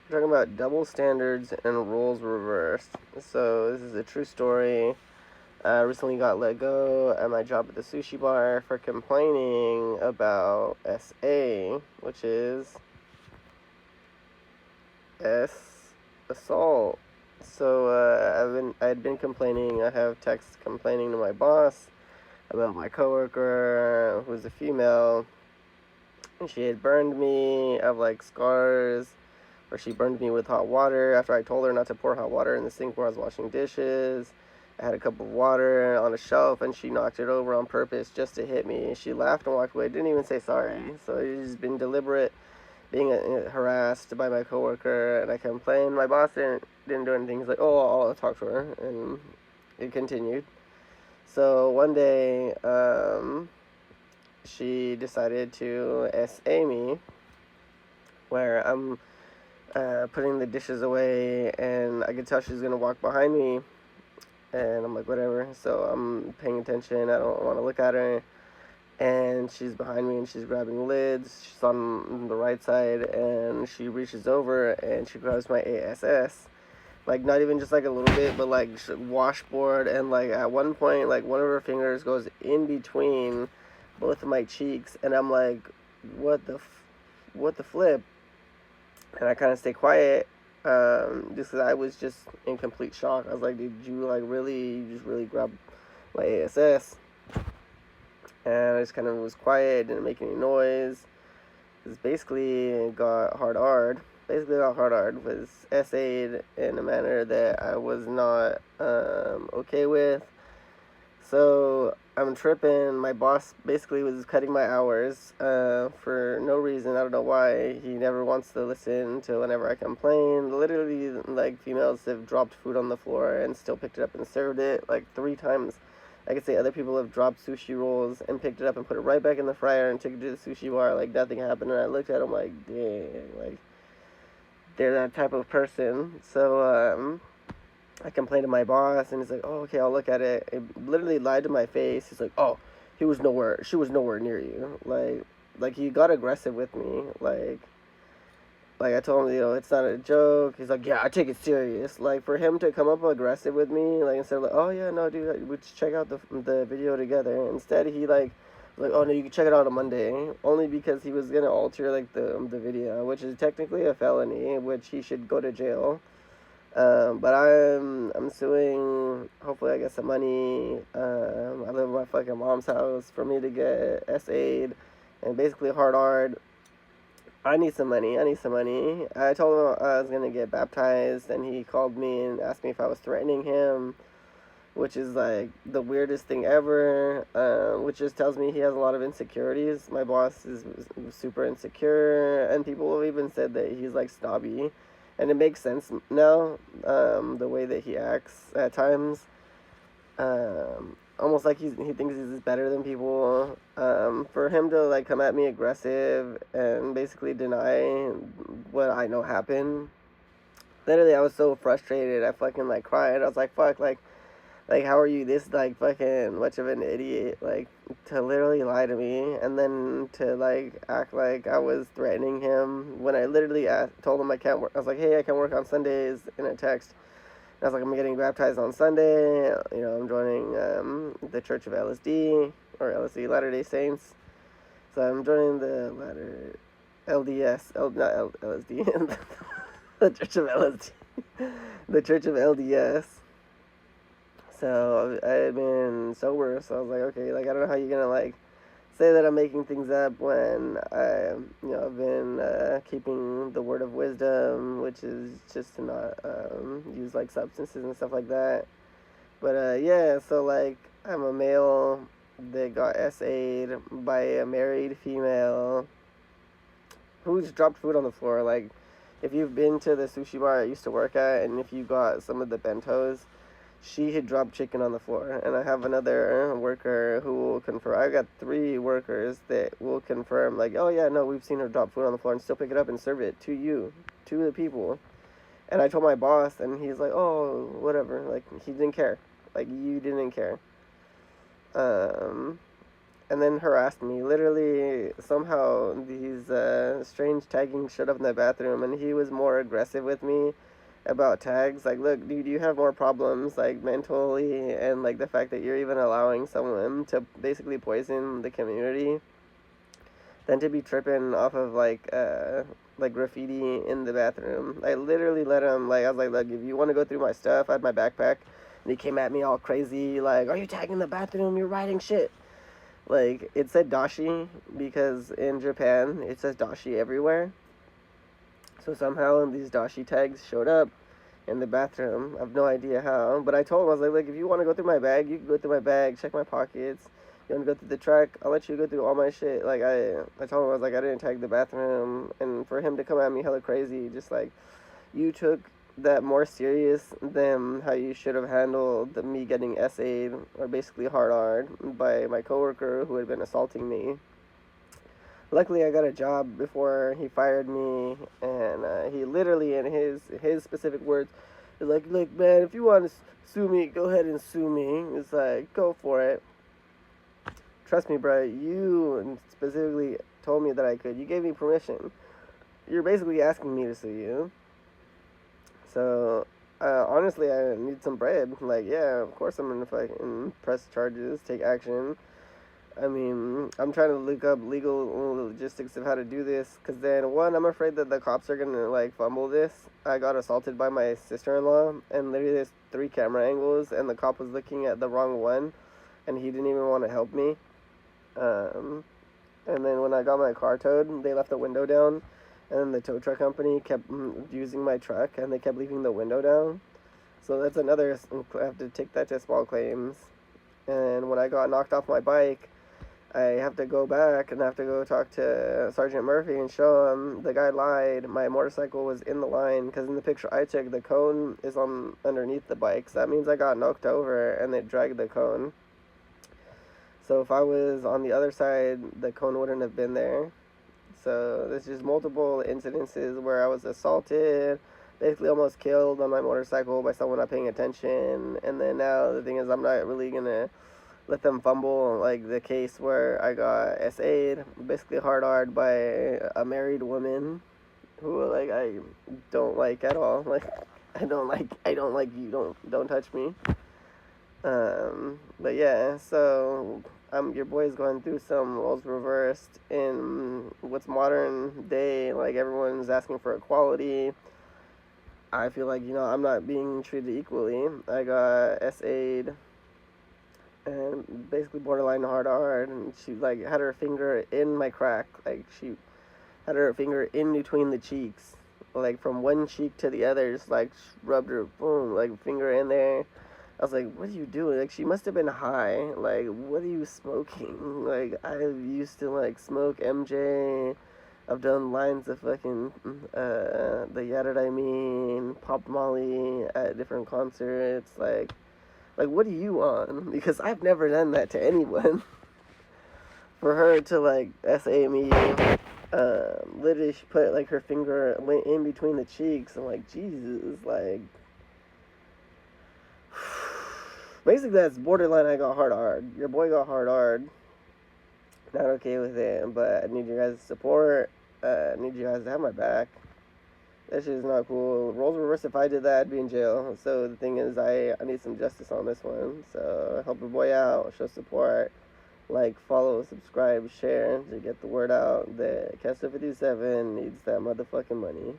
We're talking about double standards and roles reversed. So this is a true story. I recently got let go at my job at the sushi bar for complaining about SA, which is S assault. So I had been complaining. I have texts complaining to my boss about my coworker who's a female, and she had burned me. I have like scars where she burned me with hot water after I told her not to pour hot water in the sink where I was washing dishes. I had a cup of water on a shelf and she knocked it over on purpose just to hit me. She laughed and walked away. Didn't even say sorry. So it's been deliberate being harassed by my coworker, and I complained. My boss didn't do anything. He's like, "Oh, I'll talk to her," and it continued. So one day, she decided to SA me, where I'm putting the dishes away, and I could tell she's gonna walk behind me, and I'm like, whatever. So I'm paying attention. I don't want to look at her, and she's behind me, and she's grabbing lids. She's on the right side, and she reaches over and she grabs my ASS. Like, not even just like a little bit, but like washboard, and like at one point, like one of her fingers goes in between both of my cheeks, and I'm like, what the flip? And I kind of stay quiet, just because I was just in complete shock. I was like, did you like really, you just really grab my ASS? And I just kind of was quiet, didn't make any noise. Because basically it got hard. Was essayed in a manner that I was not okay with. So I'm tripping. My boss basically was cutting my hours for no reason. I don't know why. He never wants to listen to whenever I complain. Literally, like, females have dropped food on the floor and still picked it up and served it like 3 times. I could say other people have dropped sushi rolls and picked it up and put it right back in the fryer and took it to the sushi bar like nothing happened. And I looked at him like, dang, like, they're that type of person. So I complained to my boss, and he's like, "Oh, okay, I'll look at it." It literally lied to my face. He's like, "Oh, she was nowhere near you." Like he got aggressive with me. Like I told him, it's not a joke. He's like, "Yeah, I take it serious." Like, for him to come up aggressive with me, like, instead of like, "Oh yeah, no, dude, we just check out the video together." Instead, he like, "Oh no, you can check it out on Monday," only because he was gonna alter like the video, which is technically a felony, which he should go to jail. But I'm suing. Hopefully, I get some money. I live in my fucking mom's house. For me to get SA'd and basically hard. I need some money. I told him I was gonna get baptized, and he called me and asked me if I was threatening him, which is like the weirdest thing ever. Which just tells me he has a lot of insecurities. My boss is super insecure, and people have even said that he's like snobby, and it makes sense now. The way that he acts at times, almost like he thinks he's better than people. For him to like come at me aggressive and basically deny what I know happened. Literally, I was so frustrated. I fucking like cried. I was like, fuck, like, how are you this, like, fucking much of an idiot? Like, to literally lie to me and then to, like, act like I was threatening him when I literally told him I can't work. I was like, hey, I can work on Sundays in a text. And I was like, I'm getting baptized on Sunday. I'm joining the Church of LSD, or LSD, Latter-day Saints. So I'm joining the LDS, not LSD, the Church of LSD, the Church of LDS. So I had been sober, so I was like, okay, like, I don't know how you're gonna like say that I'm making things up when I've been keeping the word of wisdom, which is just to not use like substances and stuff like that. But yeah, so like, I'm a male that got SA'd by a married female who's dropped food on the floor. Like, if you've been to the sushi bar I used to work at, and if you got some of the bentos, she had dropped chicken on the floor. And I have another worker who will confirm. I got 3 workers that will confirm, like, oh yeah, no, we've seen her drop food on the floor and still pick it up and serve it to you, to the people. And I told my boss, and he's like, oh, whatever. Like, he didn't care. Like, you didn't care. Um, and then harassed me. Literally, somehow these strange tagging showed up in the bathroom, and he was more aggressive with me about tags. Like, look, dude, you have more problems, like, mentally, and, like, the fact that you're even allowing someone to basically poison the community than to be tripping off of, like graffiti in the bathroom. I literally let him, like, I was like, look, if you want to go through my stuff, I had my backpack, and he came at me all crazy, like, are you tagging the bathroom? You're writing shit. Like, it said dashi, because in Japan, it says dashi everywhere. So somehow these dashi tags showed up in the bathroom. I have no idea how, but I told him, I was like, look, if you want to go through my bag, you can go through my bag, check my pockets. You want to go through the truck, I'll let you go through all my shit. Like, I told him, I was like, I didn't tag the bathroom, and for him to come at me hella crazy, just like, you took that more serious than how you should have handled me getting essayed, or basically hard by my coworker who had been assaulting me. Luckily, I got a job before he fired me, and he literally, in his specific words, is like, look, man, if you want to sue me, go ahead and sue me. It's like, go for it. Trust me, bro, you specifically told me that I could. You gave me permission. You're basically asking me to sue you. So, honestly, I need some bread. Like, yeah, of course I'm gonna fucking press charges, take action. I mean, I'm trying to look up legal logistics of how to do this, because then, one, I'm afraid that the cops are gonna, like, fumble this. I got assaulted by my sister-in-law, and literally there's 3 camera angles, and the cop was looking at the wrong one, and he didn't even want to help me. And then when I got my car towed, they left the window down, and then the tow truck company kept using my truck, and they kept leaving the window down. So that's another, I have to take that to small claims. And when I got knocked off my bike, I have to go back and I have to go talk to Sergeant Murphy and show him the guy lied. My motorcycle was in the line, because in the picture I took, the cone is on underneath the bike. So that means I got knocked over and they dragged the cone. So if I was on the other side, the cone wouldn't have been there. So there's just multiple incidences where I was assaulted, basically almost killed on my motorcycle by someone not paying attention. And then now the thing is, I'm not really gonna let them fumble, like the case where I got SA'd, basically hard by a married woman who, like, I don't like at all. Like, I don't like you, don't touch me. But yeah, so your boy's going through some roles reversed in what's modern day. Like, everyone's asking for equality. I feel like, I'm not being treated equally. I got SA'd and basically borderline hard, and she, like, had her finger in my crack. Like, she had her finger in between the cheeks, like, from one cheek to the other, just, like, rubbed her, boom, like, finger in there. I was like, what are you doing? Like, she must have been high. Like, what are you smoking? Like, I used to, like, smoke MJ. I've done lines of fucking, the Yada I Mean, Pop Molly at different concerts. Like, what are you on? Because I've never done that to anyone. For her to, like, SA me, literally she put, like, her finger in between the cheeks. I'm like, Jesus, like, basically that's borderline. I got hard. Your boy got hard. Not okay with it, but I need you guys' support. I need you guys to have my back. That shit is not cool. Roles reverse, if I did that, I'd be in jail. So the thing is, I need some justice on this one. So help your boy out, show support, like, follow, subscribe, share to get the word out that Castle 57 needs that motherfucking money.